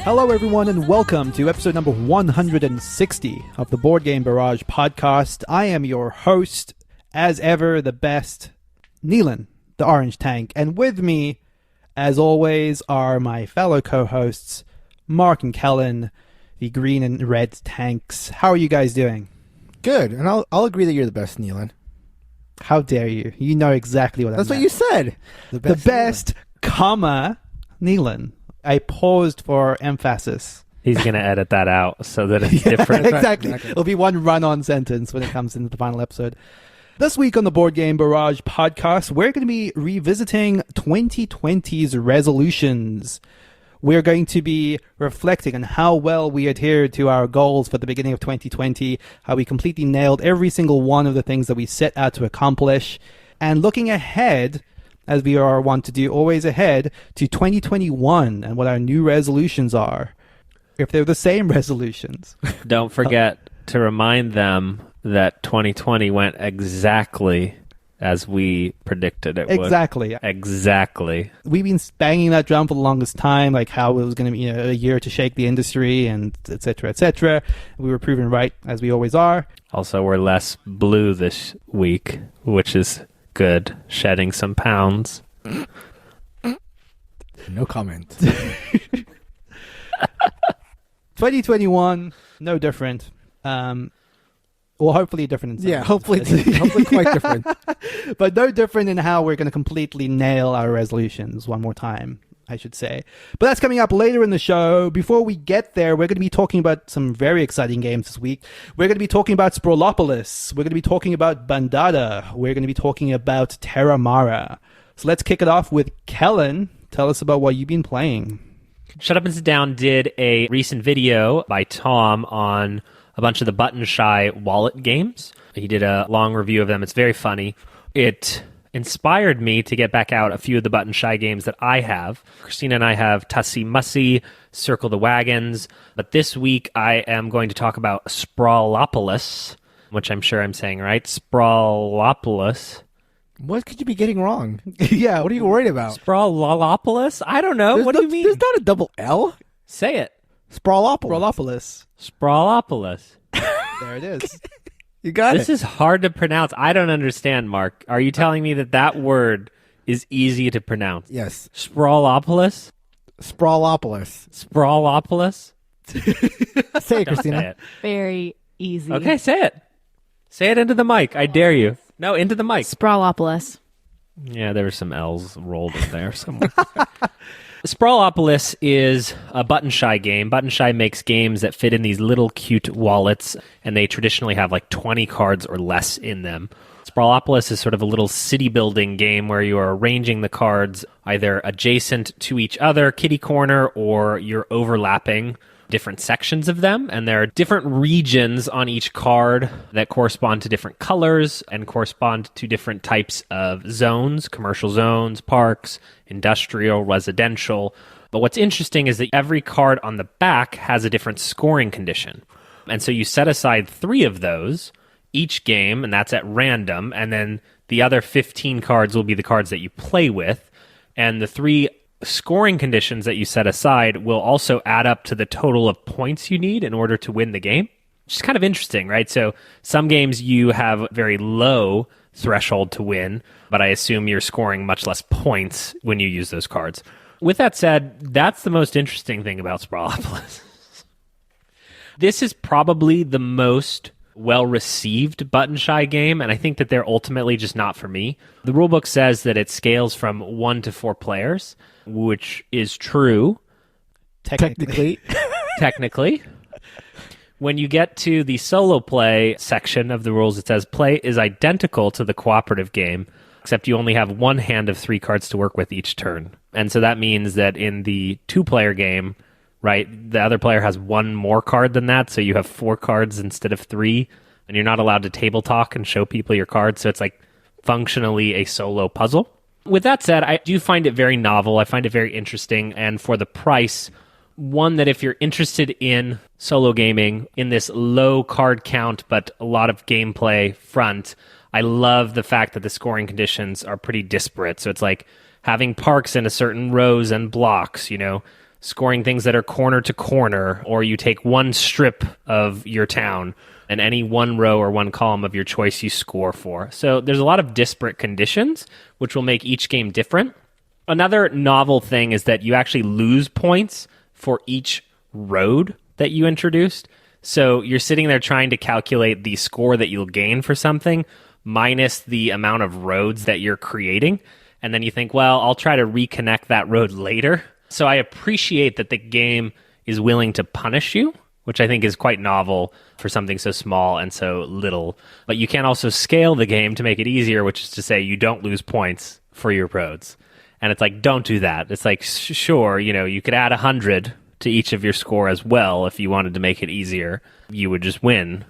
Hello, everyone, and welcome to episode number 160 of the Board Game Barrage podcast. I am your host, as ever, the best, Neelan, the Orange Tank. And with me, as always, are my fellow co-hosts, Mark and Kellen, the Green and Red Tanks. How are you guys doing? Good, and I'll agree that you're the best, Neelan. How dare you? You know exactly what I meant. That's what you said. The best, comma, Neelan. I paused for emphasis. He's going to edit that out so that it's different. Exactly. It'll be one run-on sentence when it comes into the final episode. This week on the Board Game Barrage podcast, we're going to be revisiting 2020's resolutions. We're going to be reflecting on how well we adhered to our goals for the beginning of 2020, how we completely nailed every single one of the things that we set out to accomplish, and looking ahead, as we are wont to do, always ahead, to 2021 and what our new resolutions are, if they're the same resolutions. Don't forget to remind them that 2020 went exactly as we predicted it would. Exactly. We've been banging that drum for the longest time, like how it was going to be a year to shake the industry and et cetera, et cetera. We were proven right, as we always are. Also, we're less blue this week, which is good. Shedding some pounds. No comment. 2021, no different. Well, hopefully different. Yeah, hopefully quite different. But no different in how we're going to completely nail our resolutions one more time, I should say. But that's coming up later in the show. Before we get there, we're going to be talking about some very exciting games this week. We're going to be talking about Sprawlopolis. We're going to be talking about Bandada. We're going to be talking about Terramara. So let's kick it off with Kellen. Tell us about what you've been playing. Shut Up and Sit Down did a recent video by Tom on a bunch of the Button Shy wallet games. He did a long review of them. It's very funny. It inspired me to get back out a few of the Button Shy games that I have. Christina and I have Tussie Mussy, Circle the Wagons. But this week I am going to talk about Sprawlopolis, which I'm sure I'm saying right. Sprawlopolis. What could you be getting wrong? Yeah, what are you worried about? Sprawlopolis? I don't know. What do you mean? There's not a double L. Say it. Sprawlopolis. Sprawlopolis. There it is. You got This is hard to pronounce. I don't understand, Mark. Are you telling me that word is easy to pronounce? Yes. Sprawlopolis? Sprawlopolis. Sprawlopolis? Say it, Christina. Say it. Very easy. Okay, say it. Say it into the mic. I dare you. No, into the mic. Sprawlopolis. Yeah, there were some L's rolled in there somewhere. Sprawlopolis is a Button Shy game. Button Shy makes games that fit in these little cute wallets, and they traditionally have like 20 cards or less in them. Sprawlopolis is sort of a little city-building game where you are arranging the cards either adjacent to each other, kitty corner, or you're overlapping different sections of them, and there are different regions on each card that correspond to different colors and correspond to different types of zones, commercial zones, parks, industrial, residential. But what's interesting is that every card on the back has a different scoring condition. And so you set aside 3 of those each game, and that's at random, and then the other 15 cards will be the cards that you play with, and the 3 scoring conditions that you set aside will also add up to the total of points you need in order to win the game, which is kind of interesting, right? So some games you have very low threshold to win, but I assume you're scoring much less points when you use those cards. With that said, that's the most interesting thing about Sprawlopolis. This is probably the most well-received Button Shy game, and I think that they're ultimately just not for me. The rulebook says that it scales from 1 to 4 players, which is true. Technically. Technically. When you get to the solo play section of the rules, it says play is identical to the cooperative game, except you only have 1 hand of 3 cards to work with each turn. And so that means that in the 2-player game, right, the other player has 1 more card than that, so you have 4 cards instead of 3, and you're not allowed to table talk and show people your cards, so it's like functionally a solo puzzle. With that said, I do find it very novel. I find it very interesting, and for the price, one that if you're interested in solo gaming in this low card count but a lot of gameplay front, I love the fact that the scoring conditions are pretty disparate. So it's like having parks in a certain rows and blocks, you know, scoring things that are corner to corner, or you take one strip of your town and any one row or one column of your choice you score for. So there's a lot of disparate conditions, which will make each game different. Another novel thing is that you actually lose points for each road that you introduced. So you're sitting there trying to calculate the score that you'll gain for something minus the amount of roads that you're creating. And then you think, well, I'll try to reconnect that road later. So I appreciate that the game is willing to punish you, which I think is quite novel for something so small and so little. But you can also scale the game to make it easier, which is to say you don't lose points for your roads. And it's like, don't do that. It's like, sure, you could add 100 to each of your score as well if you wanted to make it easier. You would just win.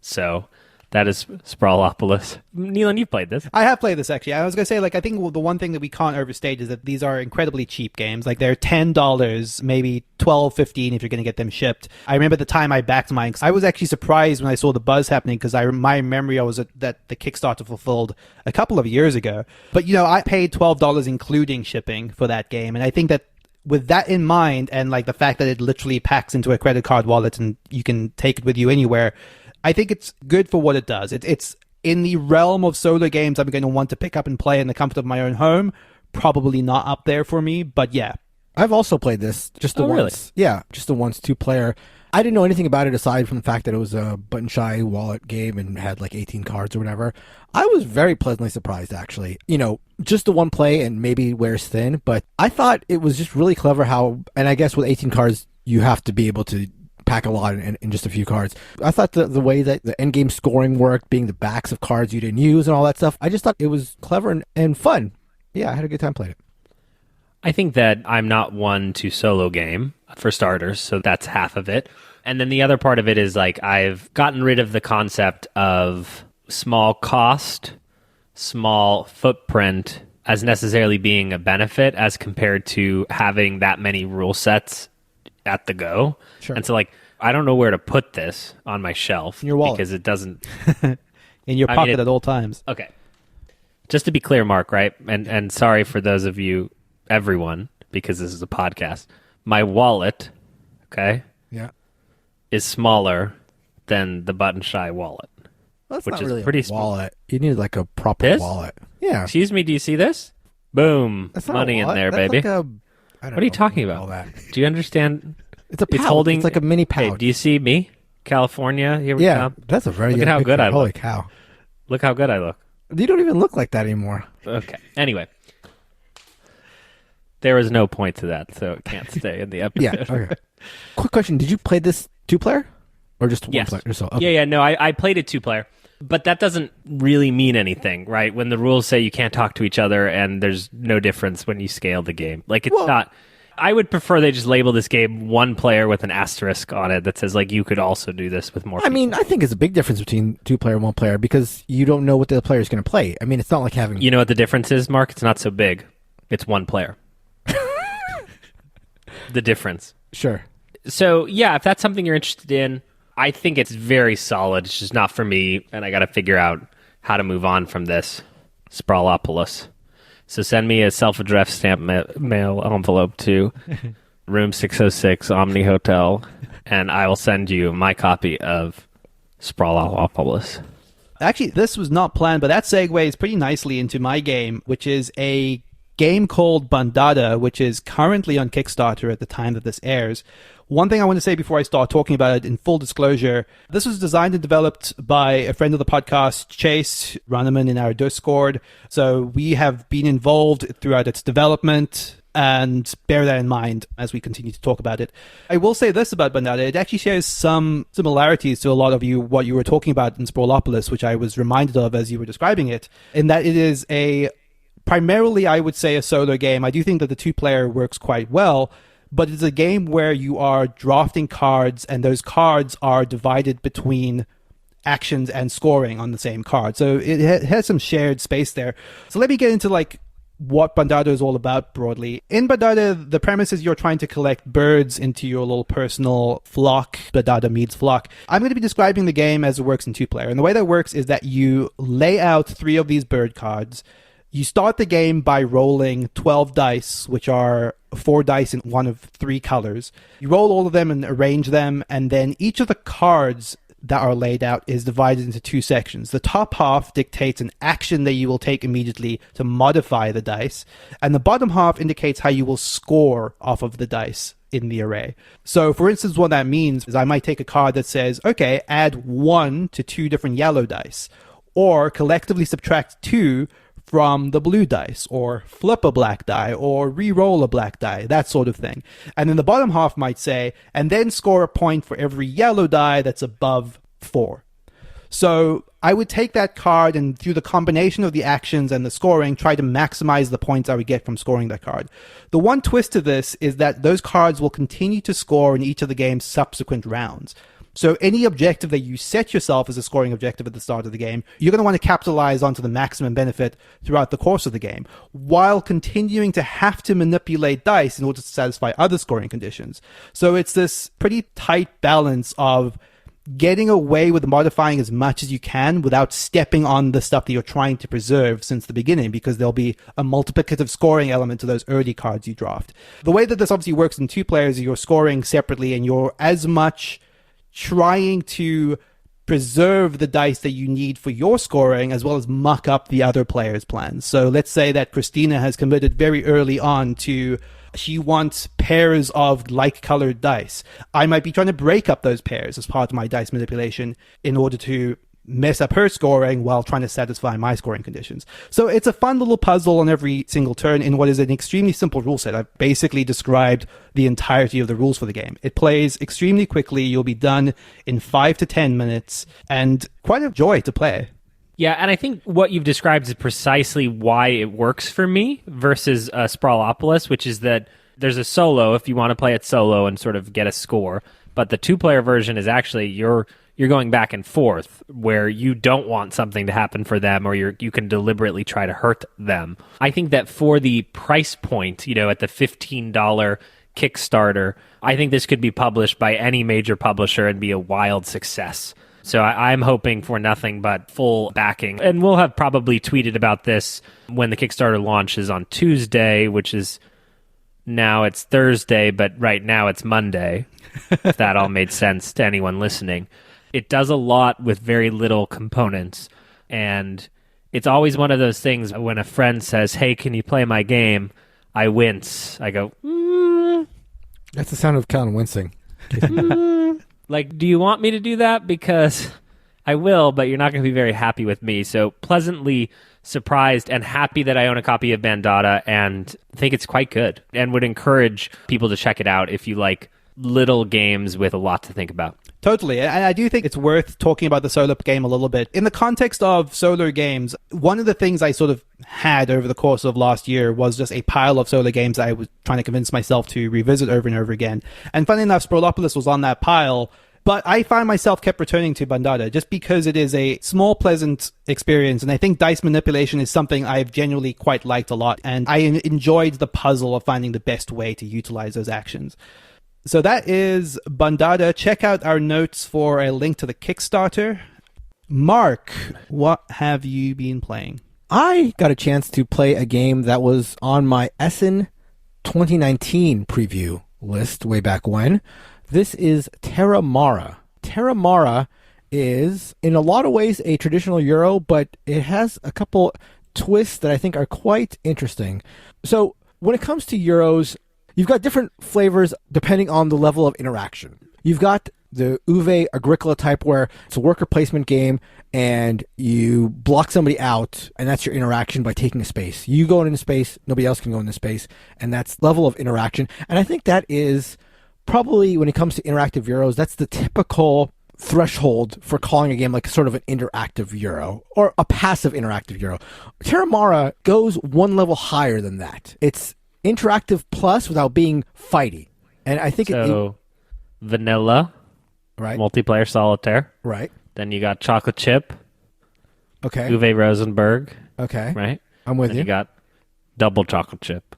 So that is Sprawlopolis. Neelan, you've played this. I have played this, actually. I was going to say, I think the one thing that we can't overstate is that these are incredibly cheap games. They're $10, maybe $12, $15 if you're going to get them shipped. I remember the time I backed mine, because I was actually surprised when I saw the buzz happening, because my memory was that the Kickstarter fulfilled a couple of years ago. But, I paid $12 including shipping for that game, and I think that with that in mind, and the fact that it literally packs into a credit card wallet and you can take it with you anywhere, I think it's good for what it does. It's in the realm of solo games I'm going to want to pick up and play in the comfort of my own home. Probably not up there for me, but yeah. I've also played this just the once. Really? Yeah, just the once, 2-player. I didn't know anything about it aside from the fact that it was a button shy wallet game and had 18 cards or whatever. I was very pleasantly surprised, actually. Just the one play and maybe wears thin, but I thought it was just really clever how, and I guess with 18 cards, you have to be able to pack a lot in just a few cards. I thought the way that the endgame scoring worked, being the backs of cards you didn't use and all that stuff, I just thought it was clever and fun. Yeah, I had a good time playing it. I think that I'm not one to solo game, for starters, so that's half of it. And then the other part of it is I've gotten rid of the concept of small cost, small footprint as necessarily being a benefit as compared to having that many rule sets at the go. Sure. And so I don't know where to put this on my shelf in your wallet, because it doesn't in your pocket at all times. Okay. Just to be clear, Mark, right? And sorry for those of you, everyone, because this is a podcast. My wallet, okay? Yeah. Is smaller than the button shy wallet. Well, that's which not is really pretty a wallet. You need a proper This? wallet. Yeah. Excuse me, do you see this? Boom. That's not Money a in wallet. there, That's baby. What What are you talking about? Do you understand? It's a pouch. It's holding. It's like a mini pouch. Hey, do you see me? California, here we come. That's a very Look good at how good picture. I look. Holy cow. Look how good I look. You don't even look like that anymore. Okay. Anyway. There was no point to that, so it can't stay in the episode. Yeah, okay. Quick question. Did you play this 2-player? Or just Yes. 1 player? So, okay. Yeah, no, I played it 2-player. But that doesn't really mean anything, right? When the rules say you can't talk to each other and there's no difference when you scale the game. It's not... I would prefer they just label this game 1 player with an asterisk on it that says, you could also do this with more people. I mean, I think it's a big difference between 2-player and 1-player because you don't know what the other player is going to play. I mean, it's not like having... You know what the difference is, Mark? It's not so big. It's 1 player. The difference. Sure. So, yeah, if that's something you're interested in, I think it's very solid. It's just not for me, and I got to figure out how to move on from this. Sprawlopolis. So send me a self-addressed stamp mail envelope to room 606 Omni Hotel, and I will send you my copy of Sprawlopolis. Actually, this was not planned, but that segues pretty nicely into my game, which is a game called Bandada, which is currently on Kickstarter at the time that this airs. One thing I want to say before I start talking about it, in full disclosure, this was designed and developed by a friend of the podcast, Chase Runneman, in our Discord. So we have been involved throughout its development, and bear that in mind as we continue to talk about it. I will say this about Bandada. It actually shares some similarities to a lot of what you were talking about in Sprawlopolis, which I was reminded of as you were describing it, in that it is primarily, I would say, a solo game. I do think that the 2-player works quite well, but it's a game where you are drafting cards, and those cards are divided between actions and scoring on the same card. So it has some shared space there. So let me get into what Bandada is all about broadly. In Bandada, the premise is you're trying to collect birds into your little personal flock. Bandada meets flock. I'm going to be describing the game as it works in 2-player. And the way that works is that you lay out 3 of these bird cards. You start the game by rolling 12 dice, which are 4 dice in one of 3 colors. You roll all of them and arrange them, and then each of the cards that are laid out is divided into 2 sections. The top half dictates an action that you will take immediately to modify the dice, and the bottom half indicates how you will score off of the dice in the array. So, for instance, what that means is I might take a card that says, okay, add 1 to 2 different yellow dice, or collectively subtract 2 from the blue dice, or flip a black die, or re-roll a black die, that sort of thing. And then the bottom half might say, and then score a point for every yellow die that's above 4. So I would take that card and through the combination of the actions and the scoring, try to maximize the points I would get from scoring that card. The one twist to this is that those cards will continue to score in each of the game's subsequent rounds. So any objective that you set yourself as a scoring objective at the start of the game, you're going to want to capitalize onto the maximum benefit throughout the course of the game, while continuing to have to manipulate dice in order to satisfy other scoring conditions. So it's this pretty tight balance of getting away with modifying as much as you can without stepping on the stuff that you're trying to preserve since the beginning, because there'll be a multiplicative scoring element to those early cards you draft. The way that this obviously works in 2 players is you're scoring separately, and you're as much trying to preserve the dice that you need for your scoring as well as muck up the other player's plans. So let's say that Christina has committed very early on to she wants pairs of like-colored dice. I might be trying to break up those pairs as part of my dice manipulation in order to mess up her scoring while trying to satisfy my scoring conditions. So it's a fun little puzzle on every single turn in what is an extremely simple rule set. I've basically described the entirety of the rules for the game. It plays extremely quickly. You'll be done in 5 to 10 minutes, and quite a joy to play. Yeah, and I think what you've described is precisely why it works for me versus Sprawlopolis, which is that there's a solo if you want to play it solo and sort of get a score, but the 2-player version is actually you're going back and forth where you don't want something to happen for them, or you can deliberately try to hurt them. I think that for the price point, at the $15 Kickstarter, I think this could be published by any major publisher and be a wild success. So I'm hoping for nothing but full backing. And we'll have probably tweeted about this when the Kickstarter launches on Tuesday, which is now it's Thursday, but right now it's Monday, if that all made sense to anyone listening. It does a lot with very little components, and it's always one of those things when a friend says, hey, can you play my game? I wince. I go, That's the sound of Callan wincing. Like, do you want me to do that? Because I will, but you're not going to be very happy with me. So pleasantly surprised and happy that I own a copy of Bandada and think it's quite good, and would encourage people to check it out if you like little games with a lot to think about. Totally. And I do think it's worth talking about the solo game a little bit. In the context of solo games, one of the things I sort of had over the course of last year was just a pile of solo games I was trying to convince myself to revisit over and over again. And funny enough, Sprawlopolis was on that pile, but I find myself kept returning to Bandada just because it is a small, pleasant experience. And I think dice manipulation is something I've genuinely quite liked a lot. And I enjoyed the puzzle of finding the best way to utilize those actions. So that is Bandada. Check out our notes for a link to the Kickstarter. Mark, what have you been playing? I got a chance to play a game that was on my Essen 2019 preview list way back when. This is Terramara. Terramara is, in a lot of ways, a traditional Euro, but it has a couple twists that I think are quite interesting. So when it comes to Euros, you've got different flavors depending on the level of interaction. You've got the Uwe Agricola type where it's a worker placement game and you block somebody out, and that's your interaction by taking a space. You go into space, nobody else can go into space, and that's level of interaction. And I think that is probably, when it comes to interactive Euros, that's the typical threshold for calling a game like sort of an interactive Euro or a passive interactive Euro. Terramara goes one level higher than that. It's interactive plus without being fighty. And I think vanilla, right? Multiplayer solitaire, Right. Then you got chocolate chip, Okay. Uwe Rosenberg, Okay. right? I'm with Then you. you got double chocolate chip.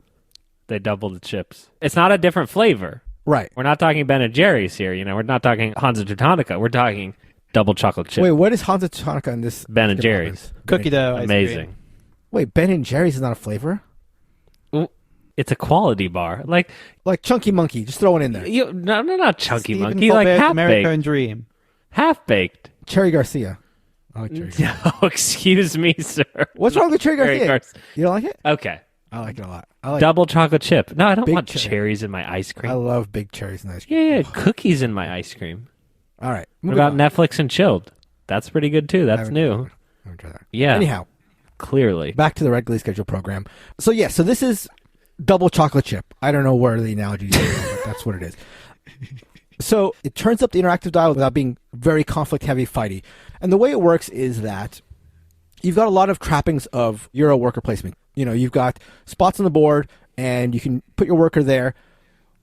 They double the chips. It's not a different flavor. Right. We're not talking Ben and Jerry's here. We're not talking Hansa Teutonica. We're talking double chocolate chip. Wait, what is Hansa Teutonica in this? Ben and Jerry's. Cookie dough. ice cream. Amazing. Wait, Ben and Jerry's is not a flavor? It's a quality bar. Like Chunky Monkey. Just throw it in there. no, not Chunky Stephen Monkey. Like Colbert's half American baked. Dream. Half baked. Cherry Garcia. I like Cherry Garcia. Oh, excuse me, sir. What's wrong with Cherry Garcia? Gar- You don't like it? Okay. I like it a lot. I like Double chocolate chip. No, I don't Big want cherry. cherries in my ice I cream. love big cherries and ice cream. Yeah, cookies in my ice cream. All right. What moving about on. Netflix and chilled? That's pretty good too. That's new. I haven't tried that. Yeah. Anyhow, Clearly. back to the regularly scheduled program. So this is double chocolate chip. I don't know where the analogy is, but that's what it is. So it turns up the interactive dial without being very conflict heavy fighty. And the way it works is that you've got a lot of trappings of Euro worker placement. You've got spots on the board and you can put your worker there.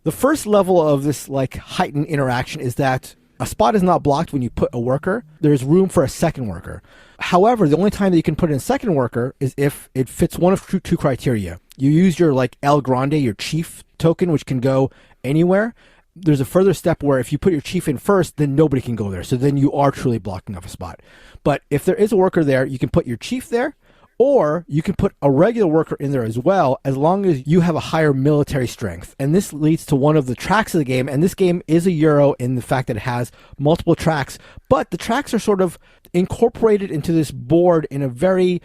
The first level of this heightened interaction is that a spot is not blocked when you put a worker. There's room for a second worker. However, the only time that you can put in a second worker is if it fits one of two criteria. You use your El Grande, your chief token, which can go anywhere. There's a further step where if you put your chief in first, then nobody can go there. So then you are truly blocking off a spot. But if there is a worker there, you can put your chief there, or you can put a regular worker in there as well, as long as you have a higher military strength. And this leads to one of the tracks of the game. And this game is a Euro in the fact that it has multiple tracks, but the tracks are sort of incorporated into this board in a very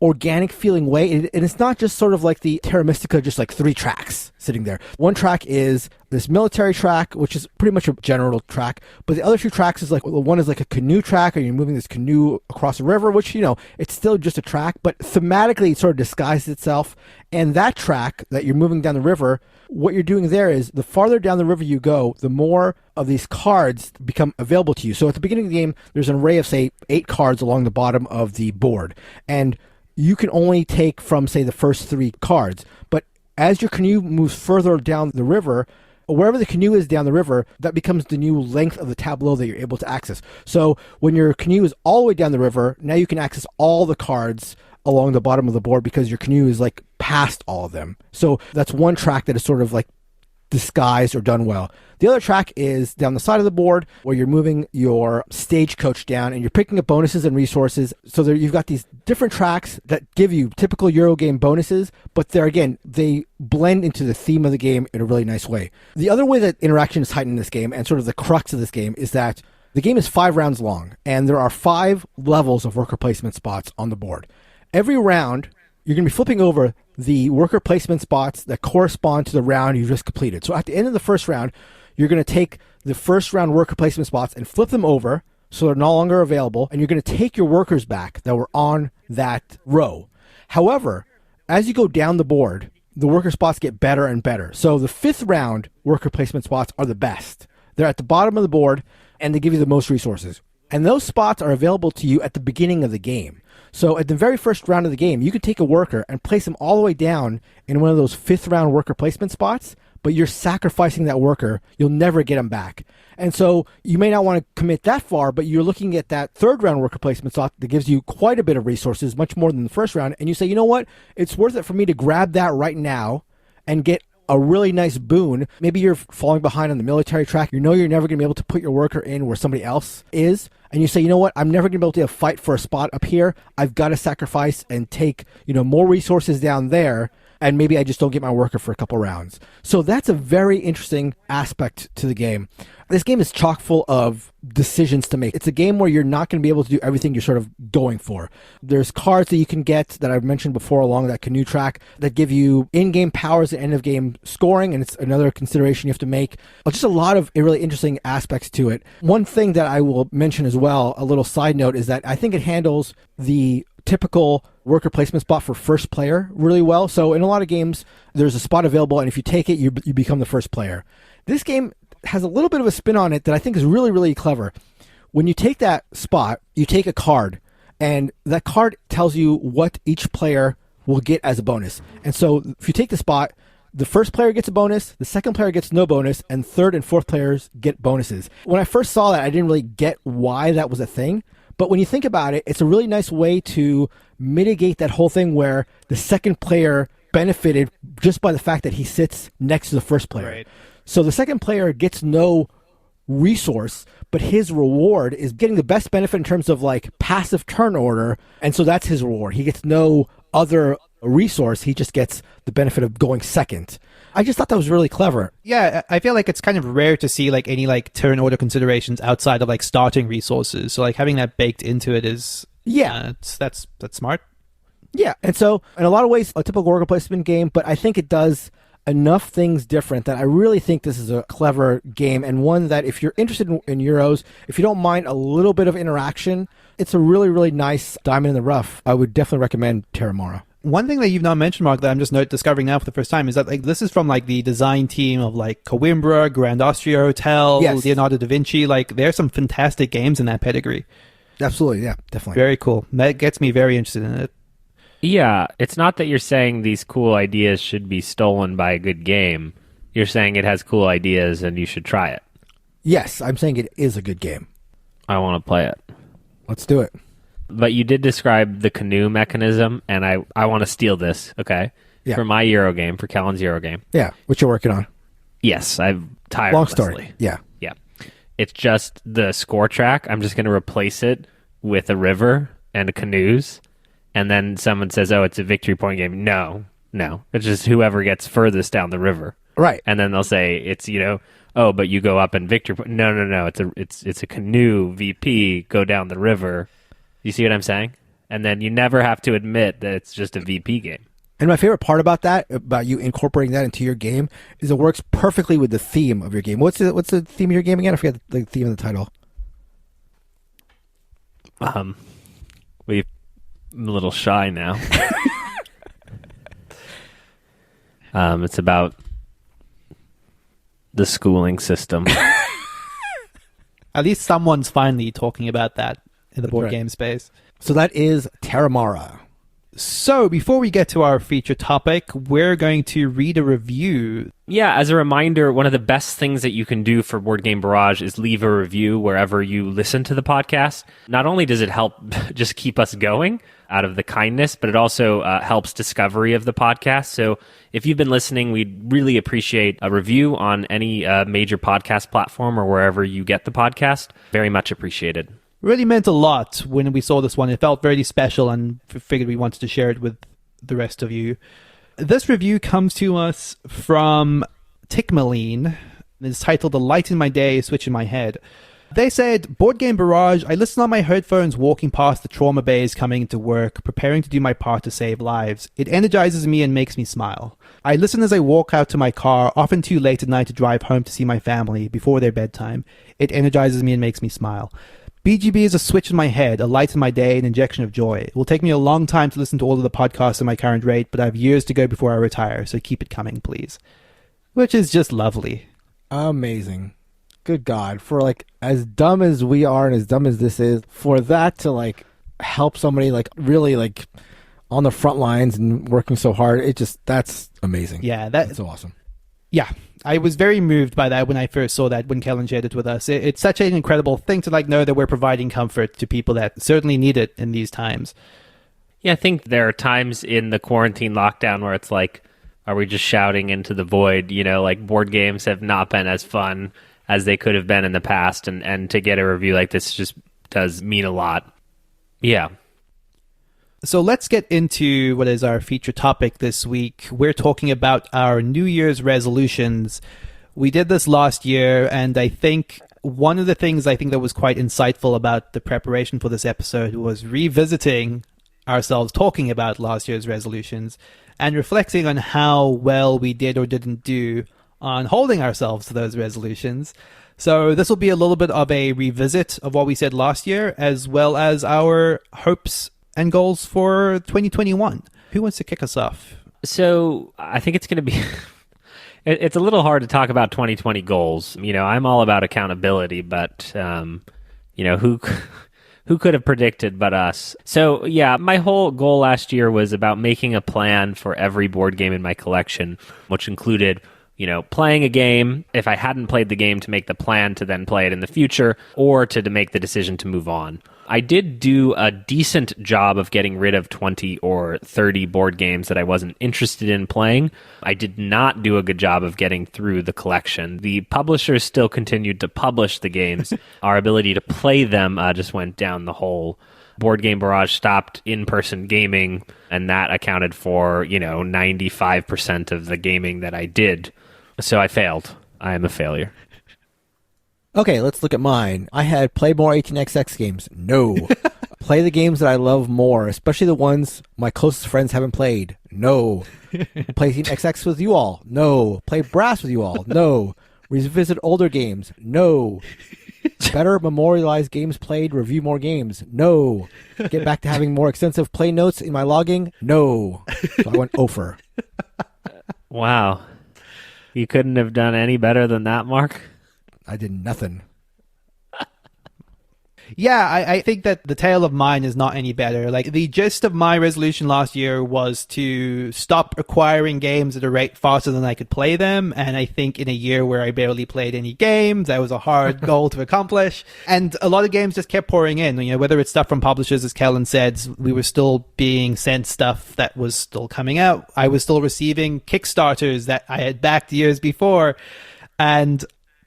organic feeling way. And it's not just sort of like the Terra Mystica, just 3 tracks sitting there. One track is this military track, which is pretty much a general track, but the other 2 tracks is one is a canoe track, and you're moving this canoe across a river, which it's still just a track, but thematically it sort of disguises itself. And that track that you're moving down the river, what you're doing there is the farther down the river you go, the more of these cards become available to you. So at the beginning of the game, there's an array of, say, 8 cards along the bottom of the board, and you can only take from, say, the first 3 cards. But as your canoe moves further down the river, wherever the canoe is down the river, that becomes the new length of the tableau that you're able to access. So when your canoe is all the way down the river, now you can access all the cards along the bottom of the board because your canoe is past all of them. So that's one track that is sort of disguised or done well. The other track is down the side of the board where you're moving your stagecoach down and you're picking up bonuses and resources. So there you've got these different tracks that give you typical Eurogame bonuses, but they blend into the theme of the game in a really nice way. The other way that interaction is heightened in this game, and sort of the crux of this game, is that the game is 5 rounds long, and there are 5 levels of worker placement spots on the board. Every round, you're going to be flipping over the worker placement spots that correspond to the round you just completed. So at the end of the first round, you're going to take the first round worker placement spots and flip them over so they're no longer available, and you're going to take your workers back that were on that row. However, as you go down the board, the worker spots get better and better. So the 5th round worker placement spots are the best. They're at the bottom of the board, and they give you the most resources. And those spots are available to you at the beginning of the game. So at the very first round of the game, you could take a worker and place them all the way down in one of those 5th round worker placement spots, but you're sacrificing that worker. You'll never get them back. And so you may not want to commit that far, but you're looking at that 3rd round worker placement spot that gives you quite a bit of resources, much more than the first round. And you say, you know what? It's worth it for me to grab that right now and get a really nice boon. Maybe you're falling behind on the military track. You know you're never going to be able to put your worker in where somebody else is. And you say, you know what? I'm never going to be able to fight for a spot up here. I've got to sacrifice and take, more resources down there. And maybe I just don't get my worker for a couple rounds. So that's a very interesting aspect to the game. This game is chock full of decisions to make. It's a game where you're not going to be able to do everything you're sort of going for. There's cards that you can get that I've mentioned before along that canoe track that give you in-game powers and end-of-game scoring, and it's another consideration you have to make. Just a lot of really interesting aspects to it. One thing that I will mention as well, a little side note, is that I think it handles the typical worker placement spot for first player really well. So in a lot of games, there's a spot available, and if you take it, you become the first player. This game has a little bit of a spin on it that I think is really, really clever. When you take that spot, you take a card, and that card tells you what each player will get as a bonus. And so if you take the spot, the first player gets a bonus, the second player gets no bonus, and 3rd and 4th players get bonuses. When I first saw that, I didn't really get why that was a thing. But when you think about it, it's a really nice way to mitigate that whole thing where the second player benefited just by the fact that he sits next to the first player. Right. So the second player gets no resource, but his reward is getting the best benefit in terms of passive turn order. And so that's his reward. He gets no other a resource, he just gets the benefit of going second. I just thought that was really clever. Yeah, I feel like it's kind of rare to see like any like turn order considerations outside of like starting resources. So like having that baked into it is that's smart. Yeah, and so in a lot of ways, a typical worker placement game, but I think it does enough things different that I really think this is a clever game, and one that if you're interested in Euros, if you don't mind a little bit of interaction, it's a really, really nice diamond in the rough. I would definitely recommend Terramara. One thing that you've not mentioned, Mark, that I'm just discovering now for the first time is that like this is from like the design team of like Coimbra, Grand Austria Hotel, Yes. Leonardo da Vinci. Like there's some fantastic games in that pedigree. Absolutely, yeah, definitely. Very cool. That gets me very interested in it. Yeah, it's not that you're saying these cool ideas should be stolen by a good game. You're saying it has cool ideas and you should try it. Yes, I'm saying it is a good game. I want to play it. Let's do it. But you did describe the canoe mechanism, and I want to steal this, okay? Yeah. For my Euro game, for Kellen's Euro game. Yeah, what you're working on. Yes, I've tirelessly. Long story. Yeah. Yeah. It's just the score track. I'm just going to replace it with a river and canoes. And then someone says, oh, it's a victory point game. No. It's just whoever gets furthest down the river. Right. And then they'll say, it's, oh, but you go up in victory point. No. It's a canoe VP, go down the river. You see what I'm saying? And then you never have to admit that it's just a VP game. And my favorite part about that, about you incorporating that into your game, is it works perfectly with the theme of your game. What's the theme of your game again? I forget the theme of the title. I'm a little shy now. It's about the schooling system. At least someone's finally talking about that in the board right. game space. So that is Terramara. So before we get to our feature topic, we're going to read a review. Yeah, as a reminder, one of the best things that you can do for Board Game Barrage is leave a review wherever you listen to the podcast. Not only does it help just keep us going out of the kindness, but it also helps discovery of the podcast. So if you've been listening, we'd really appreciate a review on any major podcast platform or wherever you get the podcast. Very much appreciated. Really meant a lot when we saw this one. It felt very special and figured we wanted to share it with the rest of you. This review comes to us from Tickmaline. It's titled "A Light in My Day, Switch in My Head." They said, Board Game Barrage, I listen on my headphones walking past the trauma bays coming into work, preparing to do my part to save lives. It energizes me and makes me smile. I listen as I walk out to my car, often too late at night to drive home to see my family before their bedtime. It energizes me and makes me smile. BGB is a switch in my head, a light in my day, an injection of joy. It will take me a long time to listen to all of the podcasts at my current rate, but I have years to go before I retire, so keep it coming, please. Which is just lovely. Amazing. Good God. For like as dumb as we are and as dumb as this is, for that to like help somebody like really like on the front lines and working so hard, that's amazing. Yeah, that's so awesome. Yeah, I was very moved by that when I first saw that, when Kellen shared it with us. It's such an incredible thing to like know that we're providing comfort to people that certainly need it in these times. Yeah, I think there are times in the quarantine lockdown where it's like, are we just shouting into the void? Like board games have not been as fun as they could have been in the past, and to get a review like this just does mean a lot. Yeah. So let's get into what is our feature topic this week. We're talking about our New Year's resolutions. We did this last year, and I think one of the things I think that was quite insightful about the preparation for this episode was revisiting ourselves talking about last year's resolutions and reflecting on how well we did or didn't do on holding ourselves to those resolutions. So this will be a little bit of a revisit of what we said last year, as well as our hopes and goals for 2021. Who wants to kick us off? So I think it's going to be... it's a little hard to talk about 2020 goals. I'm all about accountability, but, who could have predicted but us? So, yeah, my whole goal last year was about making a plan for every board game in my collection, which included, playing a game, if I hadn't played the game, to make the plan to then play it in the future, or to make the decision to move on. I did do a decent job of getting rid of 20 or 30 board games that I wasn't interested in playing. I did not do a good job of getting through the collection. The publishers still continued to publish the games. Our ability to play them just went down the hole. Board Game Barrage stopped in-person gaming, and that accounted for, 95% of the gaming that I did. So I failed. I am a failure. Okay, let's look at mine. I had play more 18xx games. No. Play the games that I love more, especially the ones my closest friends haven't played. No. Play 18xx with you all. No. Play Brass with you all. No. Revisit older games. No. Better memorialize games played, review more games. No. Get back to having more extensive play notes in my logging. No. So I went over. Wow. You couldn't have done any better than that, Mark? I did nothing. Yeah, I think that the tale of mine is not any better. Like, the gist of my resolution last year was to stop acquiring games at a rate faster than I could play them. And I think in a year where I barely played any games, that was a hard goal to accomplish. And a lot of games just kept pouring in, whether it's stuff from publishers, as Kellen said, we were still being sent stuff that was still coming out. I was still receiving Kickstarters that I had backed years before. And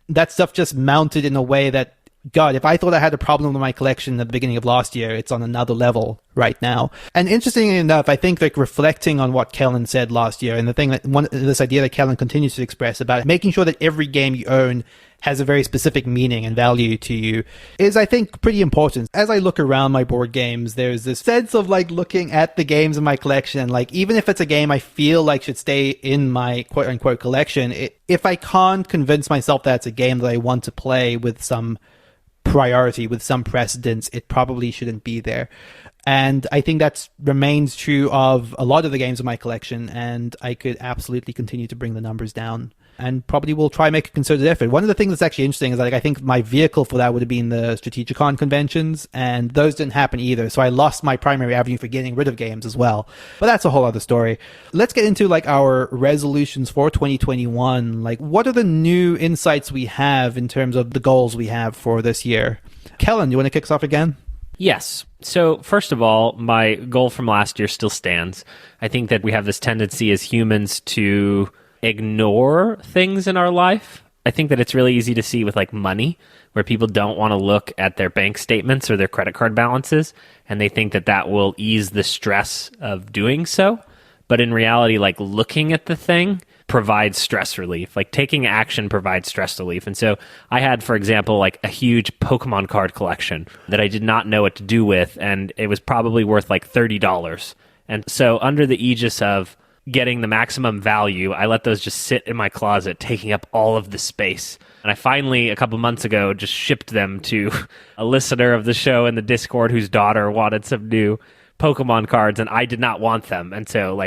that stuff just mounted in a way that, God, if I thought I had a problem with my collection at the beginning of last year, it's on another level right now. And interestingly enough, I think reflecting on what Kellen said last year, and this idea that Kellen continues to express about making sure that every game you own has a very specific meaning and value to you is, I think, pretty important. As I look around my board games, there's this sense of looking at the games in my collection, and even if it's a game I feel like should stay in my quote unquote collection, if I can't convince myself that it's a game that I want to play with some priority, with some precedence, it probably shouldn't be there. And I think that remains true of a lot of the games in my collection, and I could absolutely continue to bring the numbers down, and probably will try and make a concerted effort. One of the things that's actually interesting is that I think my vehicle for that would have been the Strategicon conventions, and those didn't happen either. So I lost my primary avenue for getting rid of games as well. But that's a whole other story. Let's get into our resolutions for 2021. What are the new insights we have in terms of the goals we have for this year? Kellen, you want to kick us off again? Yes. So first of all, my goal from last year still stands. I think that we have this tendency as humans to ignore things in our life. I think that it's really easy to see with money, where people don't want to look at their bank statements or their credit card balances, and they think that that will ease the stress of doing so. But in reality, looking at the thing provides stress relief. Taking action provides stress relief. And so I had, for example, a huge Pokemon card collection that I did not know what to do with, and it was probably worth $30. And so under the aegis of getting the maximum value, I let those just sit in my closet, taking up all of the space. And I finally, a couple months ago, just shipped them to a listener of the show in the Discord whose daughter wanted some new Pokemon cards, and I did not want them. And so,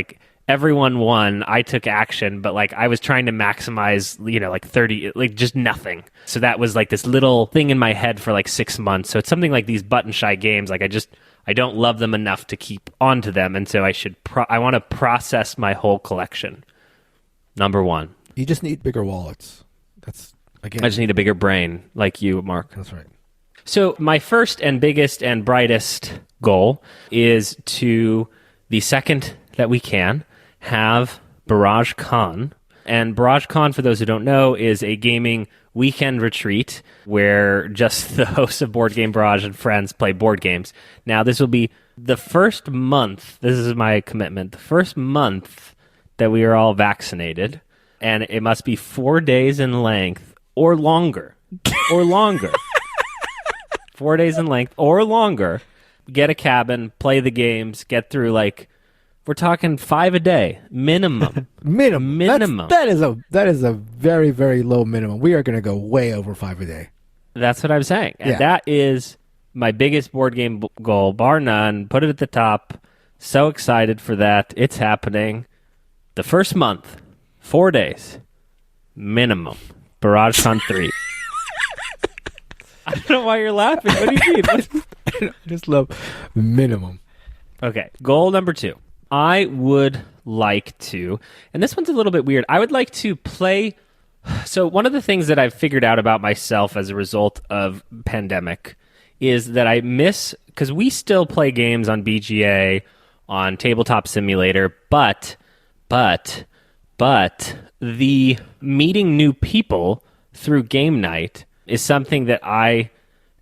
everyone won. I took action, but I was trying to maximize, 30, just nothing. So that was this little thing in my head for 6 months. So it's something like these button shy games. I don't love them enough to keep onto them, and so I want to process my whole collection. Number one. You just need bigger wallets. That's, again, I just need a bigger brain, like you, Mark. That's right. So my first and biggest and brightest goal is to, the second that we can, have Barrage Con. And Barrage Con, for those who don't know, is a gaming weekend retreat where just the hosts of Board Game Barrage and friends play board games. Now, this will be the first month, this is my commitment, the first month that we are all vaccinated, and it must be 4 days in length or longer. Or longer. 4 days in length or longer. Get a cabin, play the games, get through we're talking 5 a day, minimum. Minimum. That is a very, very low minimum. We are going to go way over 5 a day. That's what I'm saying. And that is my biggest board game goal, bar none. Put it at the top. So excited for that. It's happening. The first month, 4 days, minimum. BarrageCon 3. I don't know why you're laughing. What do you mean? I just love minimum. Okay, goal number 2. I would like to, and this one's a little bit weird, I would like to play. So one of the things that I've figured out about myself as a result of pandemic is that I miss, because we still play games on BGA, on Tabletop Simulator, but the meeting new people through game night is something that I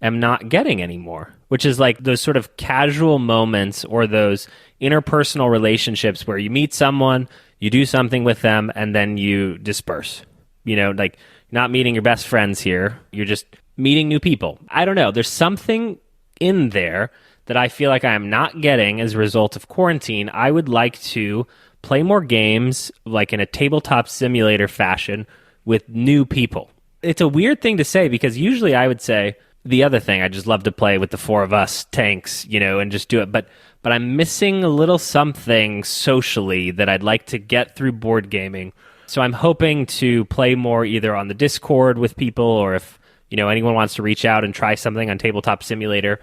am not getting anymore, which is like those sort of casual moments or those interpersonal relationships where you meet someone, you do something with them, and then you disperse. You know, like you're not meeting your best friends here. You're just meeting new people. I don't know. There's something in there that I feel like I am not getting as a result of quarantine. I would like to play more games like in a tabletop simulator fashion with new people. It's a weird thing to say because usually I would say the other thing, I just love to play with the four of us tanks, you know, and just do it. But I'm missing a little something socially that I'd like to get through board gaming. So I'm hoping to play more either on the Discord with people, or if, you know, anyone wants to reach out and try something on Tabletop Simulator.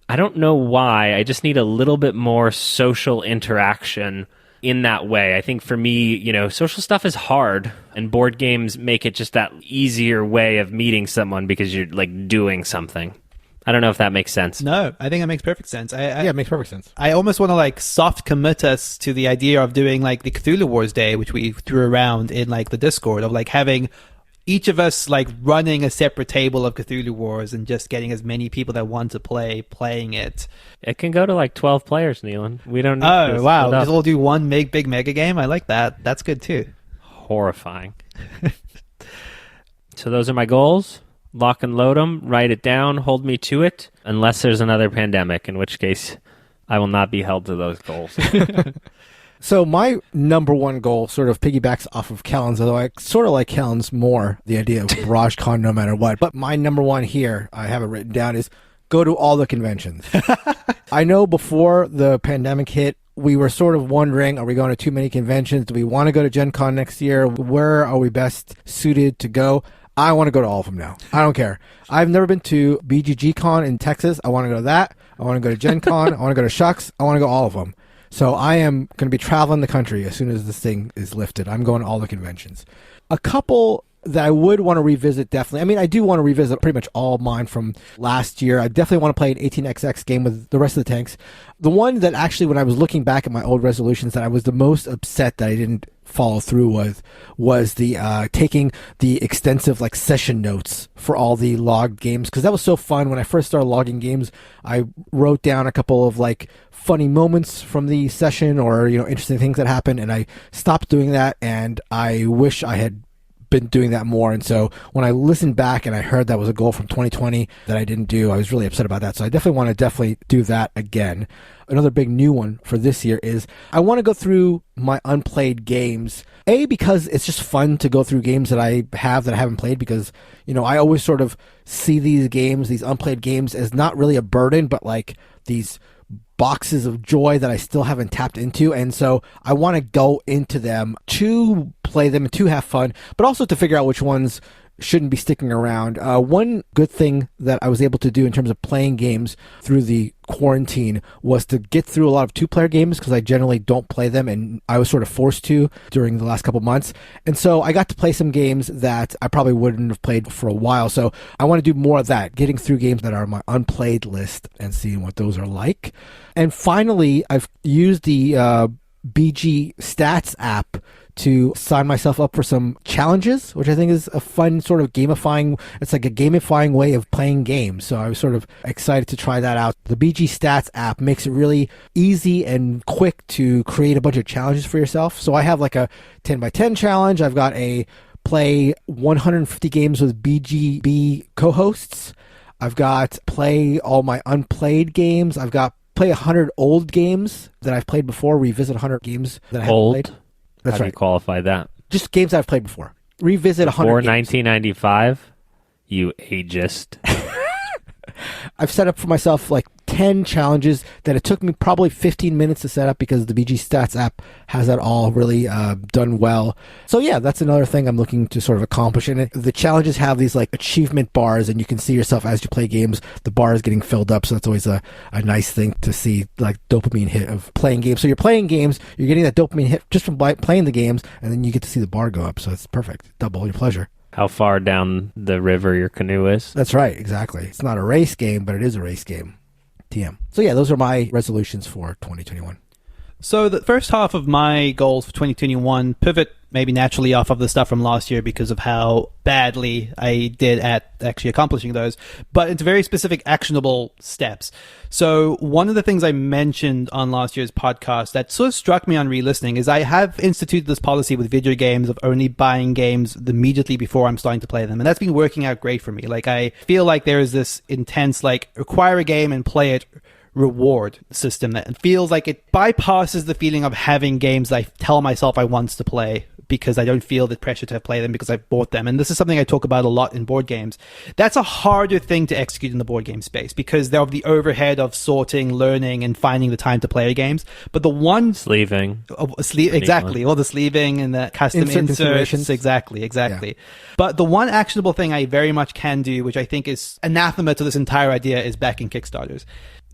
I don't know why. I just need a little bit more social interaction in that way. I think for me, you know, social stuff is hard, and board games make it just that easier way of meeting someone because you're like doing something. I don't know if that makes sense. No, I think that makes perfect sense. Yeah, it makes perfect sense. I almost want to like soft commit us to the idea of doing like the Cthulhu Wars Day, which we threw around in like the Discord, of like having each of us like running a separate table of Cthulhu Wars and just getting as many people that want to play playing it. It can go to like 12 players, Neelan. We don't need to Oh, wow. split up. Just all do one big mega game. I like that. That's good too. Horrifying. So those are my goals. Lock and load them, write it down, hold me to it, unless there's another pandemic, in which case I will not be held to those goals. So my number one goal sort of piggybacks off of Kellen's, although I sort of like Kellen's more, the idea of Barrage Con no matter what. But my number one here, I have it written down, is go to all the conventions. I know before the pandemic hit, we were sort of wondering, are we going to too many conventions? Do we want to go to Gen Con next year? Where are we best suited to go? I want to go to all of them now. I don't care. I've never been to BGG Con in Texas. I want to go to that. I want to go to Gen Con. I want to go to Shucks. I want to go all of them. So I am going to be traveling the country as soon as this thing is lifted. I'm going to all the conventions. A couple that I would want to revisit, definitely. I mean, I do want to revisit pretty much all mine from last year. I definitely want to play an 18xx game with the rest of the tanks. The one that actually, when I was looking back at my old resolutions, that I was the most upset that I didn't follow through was the taking the extensive like session notes for all the logged games, because that was so fun. When I first started logging games, I wrote down a couple of like funny moments from the session, or, you know, interesting things that happened, and I stopped doing that, and I wish I had been doing that more. And so when I listened back and I heard that was a goal from 2020 that I didn't do, I was really upset about that. So I definitely want to do that again. Another big new one for this year is I want to go through my unplayed games. A, because it's just fun to go through games that I haven't played, because, you know, I always sort of see these games, these unplayed games, as not really a burden, but like these boxes of joy that I still haven't tapped into. And so I want to go into them to play them and to have fun, but also to figure out which ones shouldn't be sticking around. One good thing that I was able to do in terms of playing games through the quarantine was to get through a lot of two-player games, because I generally don't play them, and I was sort of forced to during the last couple months. And so I got to play some games that I probably wouldn't have played for a while. So I want to do more of that, getting through games that are on my unplayed list and seeing what those are like. And finally, I've used the BG Stats app to sign myself up for some challenges, which I think is a fun sort of it's like a gamifying way of playing games. So I was sort of excited to try that out. The BG Stats app makes it really easy and quick to create a bunch of challenges for yourself. So I have like a 10x10 challenge. I've got a play 150 games with BGB co-hosts. I've got play all my unplayed games. I've got play 100 old games that I've played before, revisit 100 games that I haven't played. That's How do right. you qualify that? Just games I've played before. Revisit 100 Before games. 1995, you ageist. I've set up for myself like 10 challenges that it took me probably 15 minutes to set up, because the BG Stats app has that all really done well. So yeah, that's another thing I'm looking to sort of accomplish. And the challenges have these like achievement bars, and you can see yourself as you play games, the bar is getting filled up. So that's always a nice thing to see, like dopamine hit of playing games. So you're playing games, you're getting that dopamine hit just from playing the games, and then you get to see the bar go up. So it's perfect. Double your pleasure. How far down the river your canoe is. That's right, exactly. It's not a race game, but it is a race game. TM. So yeah, those are my resolutions for 2021. So the first half of my goals for 2021 pivot maybe naturally off of the stuff from last year because of how badly I did at actually accomplishing those, but into very specific actionable steps. So one of the things I mentioned on last year's podcast that sort of struck me on re-listening is I have instituted this policy with video games of only buying games immediately before I'm starting to play them. And that's been working out great for me. Like, I feel like there is this intense, like, acquire a game and play it reward system that feels like it bypasses the feeling of having games that I tell myself I want to play because I don't feel the pressure to play them because I've bought them. And this is something I talk about a lot in board games. That's a harder thing to execute in the board game space because of the overhead of sorting, learning, and finding the time to play games. But the one... Sleeving. Exactly. All the sleeving and the custom inserts. Exactly. Yeah. But the one actionable thing I very much can do, which I think is anathema to this entire idea, is backing Kickstarters.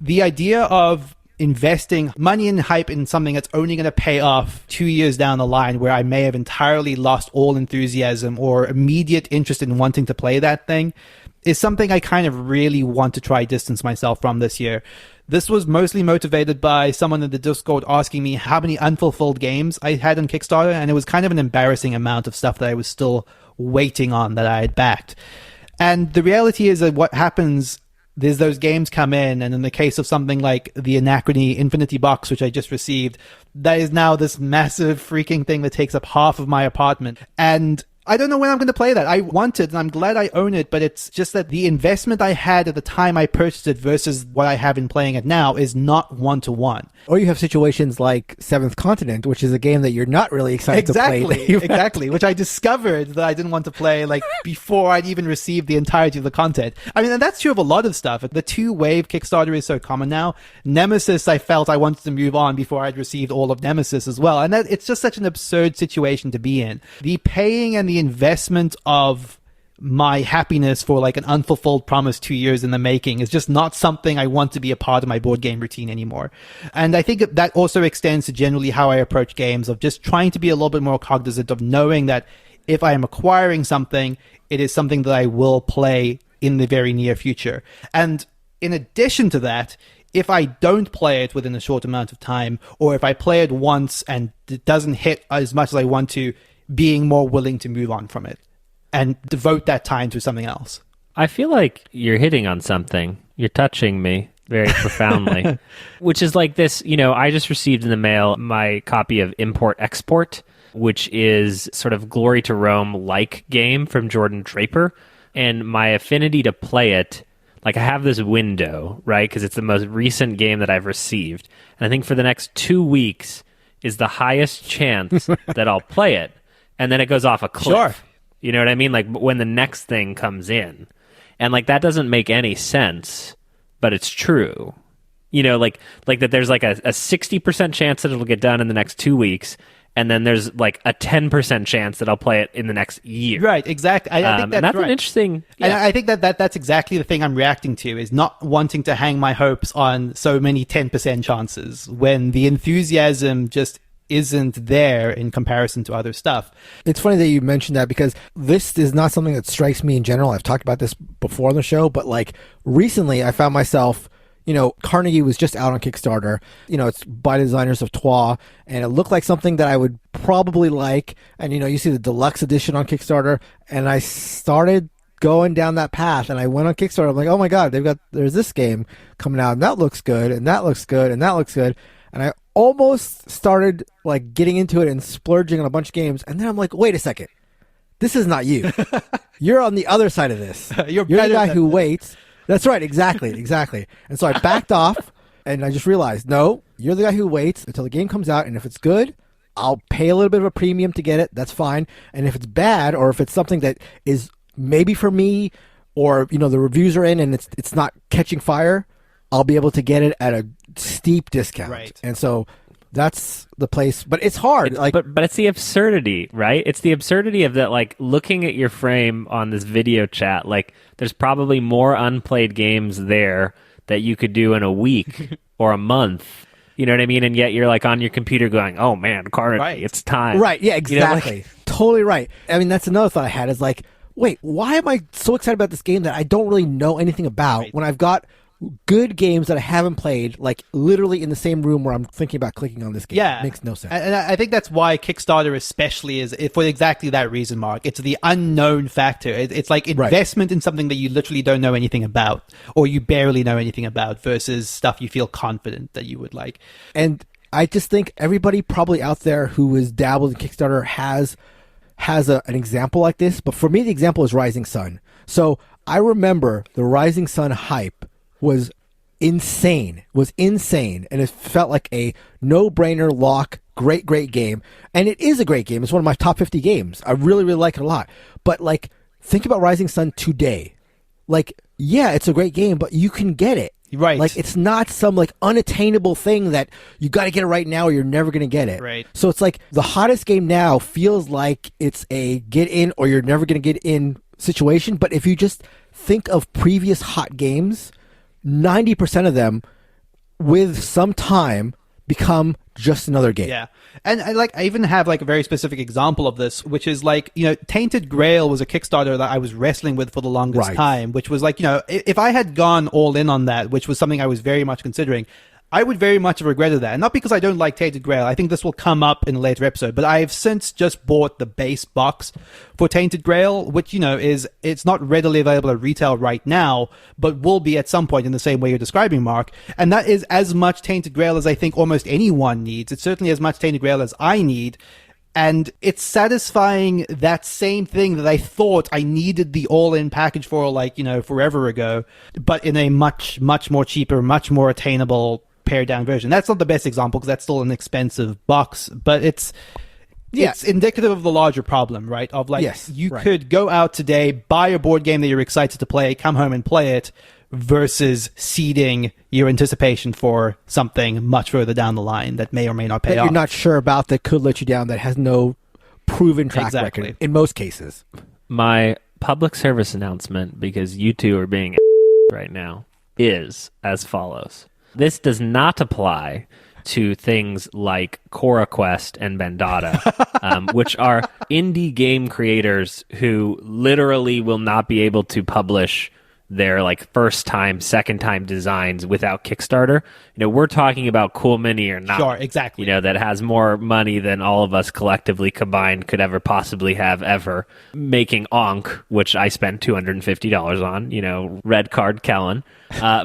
The idea of investing money and hype in something that's only going to pay off 2 years down the line where I may have entirely lost all enthusiasm or immediate interest in wanting to play that thing is something I kind of really want to try distance myself from this year. This was mostly motivated by someone in the Discord asking me how many unfulfilled games I had on Kickstarter, and it was kind of an embarrassing amount of stuff that I was still waiting on that I had backed. And the reality is that what happens... there's those games come in, and in the case of something like the Anachrony Infinity Box, which I just received, that is now this massive freaking thing that takes up half of my apartment. And I don't know when I'm going to play that. I want it, and I'm glad I own it, but it's just that the investment I had at the time I purchased it versus what I have in playing it now is not one-to-one. Or you have situations like Seventh Continent, which is a game that you're not really excited to play. Exactly, which I discovered that I didn't want to play like before I'd even received the entirety of the content. I mean, and that's true of a lot of stuff. The two-wave Kickstarter is so common now. Nemesis, I felt I wanted to move on before I'd received all of Nemesis as well. And that it's just such an absurd situation to be in. The paying and the investment of my happiness for like an unfulfilled promise 2 years in the making is just not something I want to be a part of my board game routine anymore. And I think that also extends to generally how I approach games, of just trying to be a little bit more cognizant of knowing that if I am acquiring something, it is something that I will play in the very near future. And in addition to that, if I don't play it within a short amount of time, or if I play it once and it doesn't hit as much as I want to, being more willing to move on from it and devote that time to something else. I feel like you're hitting on something. You're touching me very profoundly, which is like this, I just received in the mail my copy of Import Export, which is sort of Glory to Rome-like game from Jordan Draper. And my affinity to play it, like I have this window, right? Because it's the most recent game that I've received. And I think for the next 2 weeks is the highest chance that I'll play it. And then it goes off a cliff. Sure. You know what I mean? Like when the next thing comes in. And like that doesn't make any sense, but it's true. Like that there's like a 60% chance that it'll get done in the next 2 weeks. And then there's like a 10% chance that I'll play it in the next year. Right, exactly. I think that's right. An interesting... Yeah. And I think that's exactly the thing I'm reacting to, is not wanting to hang my hopes on so many 10% chances when the enthusiasm just isn't there in comparison to other stuff. It's funny that you mentioned that, because this is not something that strikes me in general. I've talked about this before on the show, but like recently I found myself, Carnegie was just out on Kickstarter. It's by the designers of Twa, and it looked like something that I would probably like. And, you see the deluxe edition on Kickstarter, and I started going down that path, and I went on Kickstarter. I'm like, oh my God, there's this game coming out, and that looks good, and that looks good, and that looks good. And I almost started like getting into it and splurging on a bunch of games. And then I'm like, wait a second, this is not you. You're on the other side of this. You're the guy who waits. That's right. Exactly. And so I backed off, and I just realized, no, you're the guy who waits until the game comes out. And if it's good, I'll pay a little bit of a premium to get it. That's fine. And if it's bad, or if it's something that is maybe for me, or, the reviews are in and it's not catching fire, I'll be able to get it at a steep discount. Right. And so that's the place, but it's hard. But it's the absurdity, right? It's the absurdity of that, like looking at your frame on this video chat, like there's probably more unplayed games there that you could do in a week or a month. You know what I mean? And yet you're like on your computer going, oh man, Carnegie, right. It's time. Right. Yeah, exactly. Totally right. I mean, that's another thought I had, is like, wait, why am I so excited about this game that I don't really know anything about when I've got good games that I haven't played, like literally in the same room where I'm thinking about clicking on this game. Yeah. It makes no sense. And I think that's why Kickstarter especially is for exactly that reason, Mark. It's the unknown factor. It's like investment in something that you literally don't know anything about, or you barely know anything about, versus stuff you feel confident that you would like. And I just think everybody probably out there who is dabbled in Kickstarter has an example like this. But for me, the example is Rising Sun. So I remember the Rising Sun hype was insane, and it felt like a no-brainer lock, great game. And it is a great game. It's one of my top 50 games. I really, really like it a lot. But like, think about Rising Sun today. Like, yeah, it's a great game, but you can get it. Right. Like, it's not some like unattainable thing that you got to get it right now or you're never going to get it. Right. So it's like the hottest game now feels like it's a get in or you're never going to get in situation. But if you just think of previous hot games, 90% of them with some time become just another game. Yeah. And I even have like a very specific example of this, which is like, Tainted Grail was a Kickstarter that I was wrestling with for the longest time, which was like, if I had gone all in on that, which was something I was very much considering, I would very much have regretted that. And not because I don't like Tainted Grail. I think this will come up in a later episode. But I've since just bought the base box for Tainted Grail, which, it's not readily available at retail right now, but will be at some point in the same way you're describing, Mark. And that is as much Tainted Grail as I think almost anyone needs. It's certainly as much Tainted Grail as I need. And it's satisfying that same thing that I thought I needed the all-in package for, forever ago, but in a much, much more cheaper, much more attainable pared down version. That's not the best example because that's still an expensive box, but it's indicative of the larger problem, right? Of like, you could go out today, buy a board game that you're excited to play, come home and play it, versus seeding your anticipation for something much further down the line that may or may not pay that off. You're not sure about, that could let you down, that has no proven track record in most cases. My public service announcement, because you two are being right now, is as follows. This does not apply to things like CoraQuest and Bandada, which are indie game creators who literally will not be able to publish their like first time, second time designs without Kickstarter. We're talking about Cool Mini or not. Sure, exactly. That has more money than all of us collectively combined could ever possibly have ever. Making Onk, which I spent $250 on, red card Kellen,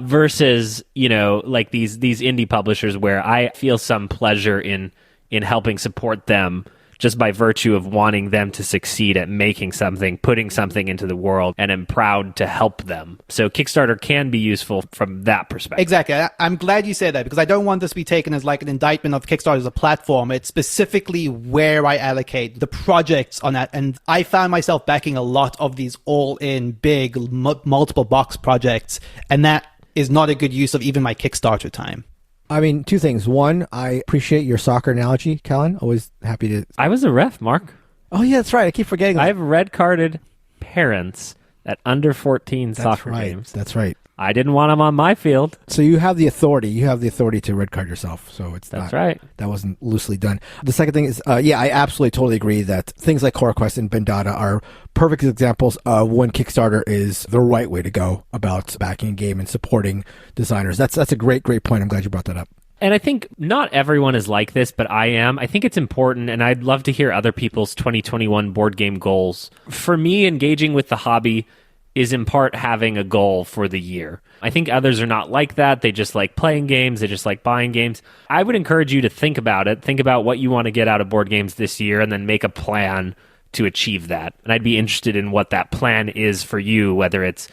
versus, like these indie publishers where I feel some pleasure in helping support them just by virtue of wanting them to succeed at making something, putting something into the world, and am proud to help them. So Kickstarter can be useful from that perspective. Exactly. I'm glad you said that, because I don't want this to be taken as like an indictment of Kickstarter as a platform. It's specifically where I allocate the projects on that. And I found myself backing a lot of these all-in big multiple box projects, and that is not a good use of even my Kickstarter time. I mean, two things. One, I appreciate your soccer analogy, Callan. Always happy to... I was a ref, Mark. Oh, yeah, that's right. I keep forgetting that. I've red-carded parents at under 14 soccer games. That's right. I didn't want them on my field. So you have the authority. You have the authority to red card yourself. So That's right. That wasn't loosely done. The second thing is, I absolutely totally agree that things like CoraQuest and Bandada are perfect examples of when Kickstarter is the right way to go about backing a game and supporting designers. That's a great point. I'm glad you brought that up. And I think not everyone is like this, but I am. I think it's important, and I'd love to hear other people's 2021 board game goals. For me, engaging with the hobby is in part having a goal for the year. I think others are not like that. They just like playing games. They just like buying games. I would encourage you to think about it. Think about what you want to get out of board games this year, and then make a plan to achieve that. And I'd be interested in what that plan is for you, whether it's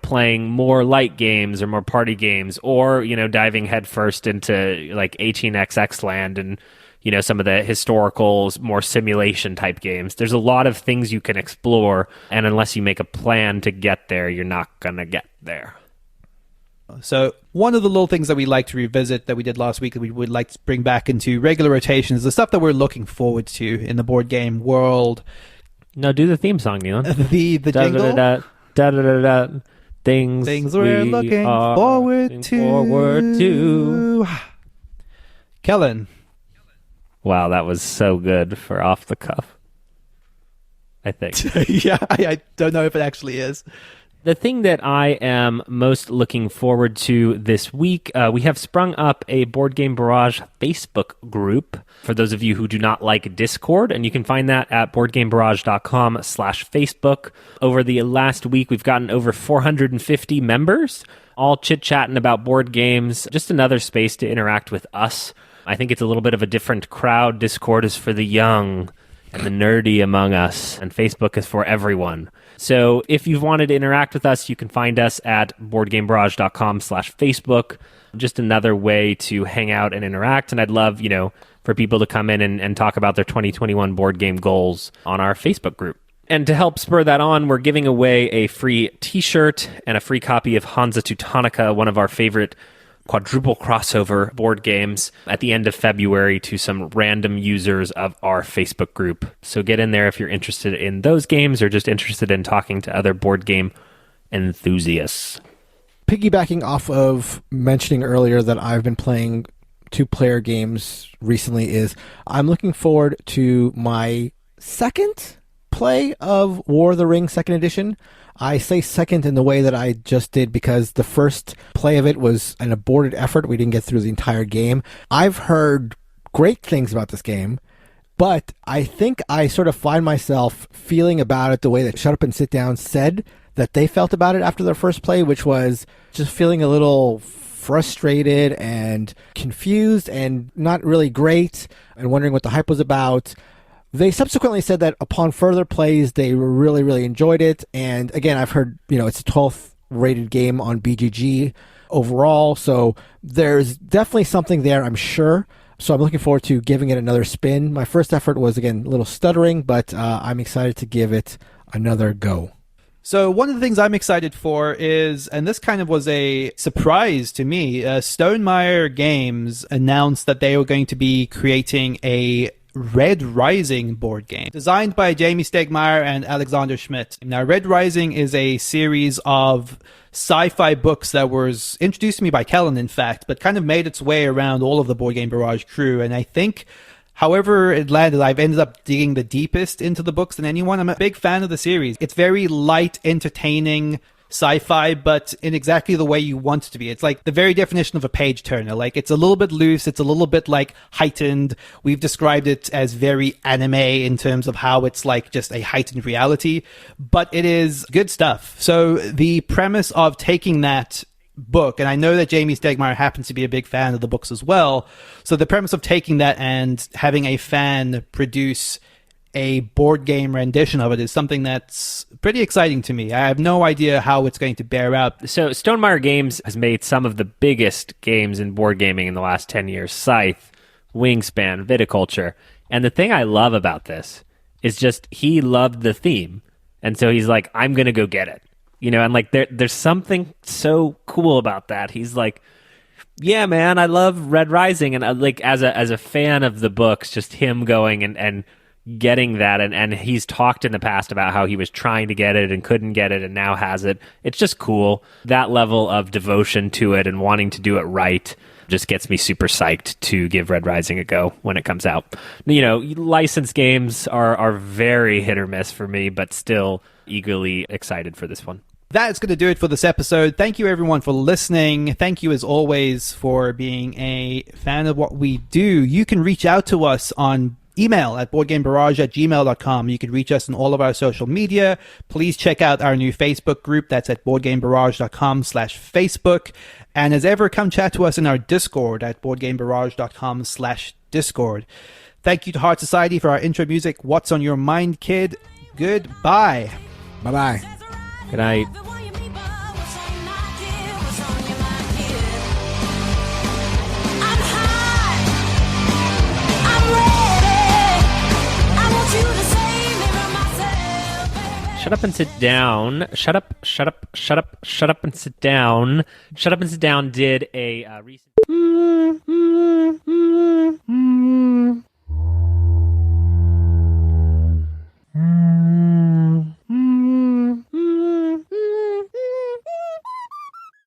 playing more light games or more party games, or, diving headfirst into like 18xx land and, some of the historical, more simulation type games. There's a lot of things you can explore, and unless you make a plan to get there, you're not going to get there. So one of the little things that we like to revisit that we did last week that we would like to bring back into regular rotation is the stuff that we're looking forward to in the board game world. No, do the theme song, Neelan. The jingle? Things we're looking forward to. Kellen. Wow, that was so good for off the cuff, I think. Yeah, I don't know if it actually is. The thing that I am most looking forward to this week, we have sprung up a Board Game Barrage Facebook group for those of you who do not like Discord, and you can find that at boardgamebarrage.com/Facebook. Over the last week, we've gotten over 450 members, all chit-chatting about board games, just another space to interact with us. I think it's a little bit of a different crowd. Discord is for the young and the nerdy among us, and Facebook is for everyone. So if you've wanted to interact with us, you can find us at boardgamebarrage.com/Facebook. Just another way to hang out and interact. And I'd love, for people to come in and talk about their 2021 board game goals on our Facebook group. And to help spur that on, we're giving away a free t-shirt and a free copy of Hansa Teutonica, one of our favorite quadruple crossover board games, at the end of February to some random users of our Facebook group. So get in there if you're interested in those games or just interested in talking to other board game enthusiasts. Piggybacking off of mentioning earlier that I've been playing 2-player games recently, is I'm looking forward to my second play of War of the Ring 2nd Edition. I say second in the way that I just did because the first play of it was an aborted effort. We didn't get through the entire game. I've heard great things about this game, but I think I sort of find myself feeling about it the way that Shut Up and Sit Down said that they felt about it after their first play, which was just feeling a little frustrated and confused and not really great and wondering what the hype was about. They subsequently said that upon further plays, they really, really enjoyed it. And again, I've heard, it's a 12th rated game on BGG overall. So there's definitely something there, I'm sure. So I'm looking forward to giving it another spin. My first effort was, again, a little stuttering, but I'm excited to give it another go. So one of the things I'm excited for is, and this kind of was a surprise to me, Stonemaier Games announced that they were going to be creating a Red Rising board game designed by Jamie Stegmaier and Alexander Schmidt. Now, Red Rising is a series of sci-fi books that was introduced to me by Kellen, in fact, but kind of made its way around all of the Board Game Barrage crew. And I think, however it landed, I've ended up digging the deepest into the books than anyone. I'm a big fan of the series. It's very light, entertaining sci-fi, but in exactly the way you want it to be. It's like the very definition of a page turner. Like, it's a little bit loose. It's a little bit like heightened. We've described it as very anime in terms of how it's like just a heightened reality, but it is good stuff. So the premise of taking that book, and I know that Jamie Stegmaier happens to be a big fan of the books as well. So the premise of taking that and having a fan produce a board game rendition of it is something that's pretty exciting to me. I have no idea how it's going to bear out. So Stonemaier Games has made some of the biggest games in board gaming in the last 10 years. Scythe, Wingspan, Viticulture. And the thing I love about this is just he loved the theme. And so he's like, I'm going to go get it. And like there's something so cool about that. He's like, yeah, man, I love Red Rising. And like as a fan of the books, just him going and getting that, and he's talked in the past about how he was trying to get it and couldn't get it and now has it. It's just cool. That level of devotion to it and wanting to do it right just gets me super psyched to give Red Rising a go when it comes out. Licensed games are very hit or miss for me, but still eagerly excited for this one. That's going to do it for this episode. Thank you, everyone, for listening. Thank you, as always, for being a fan of what we do. You can reach out to us on email at boardgamebarrage@gmail.com. You can reach us on all of our social media. Please check out our new Facebook group. That's at boardgamebarrage.com/Facebook. And as ever, come chat to us in our Discord at boardgamebarrage.com/Discord. Thank you to Heart Society for our intro music. What's on Your Mind, Kid? Goodbye. Bye-bye. Good night. Shut up and sit down. Shut up and sit down. Shut up and sit down did a recent...